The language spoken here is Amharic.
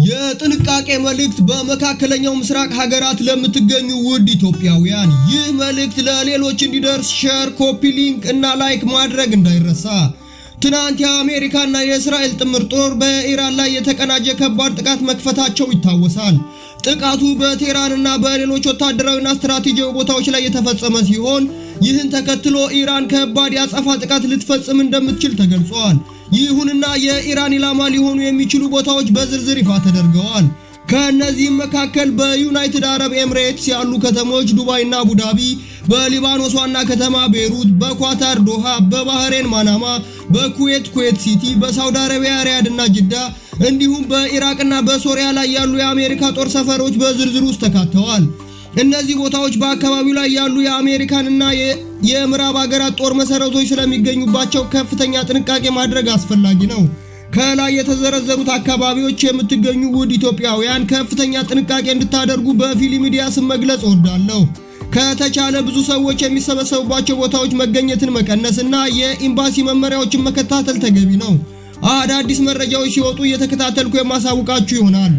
የጥንቃቄ መልእክት በመካከለኛው ምስራቅ ሀገራት ለምትገኙ ውድ ኢትዮጵያውያን፣ ይህ መልእክት ለሌሎች እንዲደርስ ሼር፣ ኮፒ ሊንክ እና ላይክ ማድረግ እንዳይረሳ። ትናንት የአሜሪካና የእስራኤል ጥምር ጦር በኢራን ላይ የተቀናጀ ከባድ ጥቃት መክፈታቸው ይታወሳል። ጥቃቱ በቴህራንና በሌሎች ወታደራዊና ስትራቴጂያዊ ቦታዎች ላይ የተፈጸመ ሲሆን ይህን ተከትሎ ኢራን ከባድ የአጸፋ ጥቃት ልትፈጽም እንደምትችል ተገልጿል። ይሁንና የኢራን ኢላማ ሊሆኑ የሚችሉ ቦታዎች በዝርዝር ይፋ ተደርገዋል። ከእነዚህም መካከል በዩናይትድ አረብ ኤምሬትስ ያሉ ከተሞች ዱባይና አቡዳቢ፣ በሊባኖስ ዋና ከተማ ቤይሩት፣ በኳታር ዶሃ፣ በባህሬን ማናማ፣ በኩዌት ኩዌት ሲቲ፣ በሳውዲ አረቢያ ሪያድና ጅዳ እንዲሁም በኢራቅና በሶሪያ ላይ ያሉ የአሜሪካ ጦር ሰፈሮች በዝርዝር ውስጥ ተካተዋል። እነዚህ ቦታዎች በአካባቢው ላይ ያሉ የአሜሪካንና የምዕራብ ሀገራት ጦር መሰረቶች ስለሚገኙባቸው ከፍተኛ ጥንቃቄ ማድረግ አስፈላጊ ነው። ከላይ የተዘረዘሩት አካባቢዎች የምትገኙ ውድ ኢትዮጵያውያን ከፍተኛ ጥንቃቄ እንድታደርጉ በፊሊ ሚዲያ ስም መግለጽ እወዳለሁ። ከተቻለ ብዙ ሰዎች የሚሰበሰቡባቸው ቦታዎች መገኘትን መቀነስና የኤምባሲ መመሪያዎችን መከታተል ተገቢ ነው። አዳዲስ መረጃዎች ሲወጡ እየተከታተልኩ የማሳውቃችሁ ይሆናል።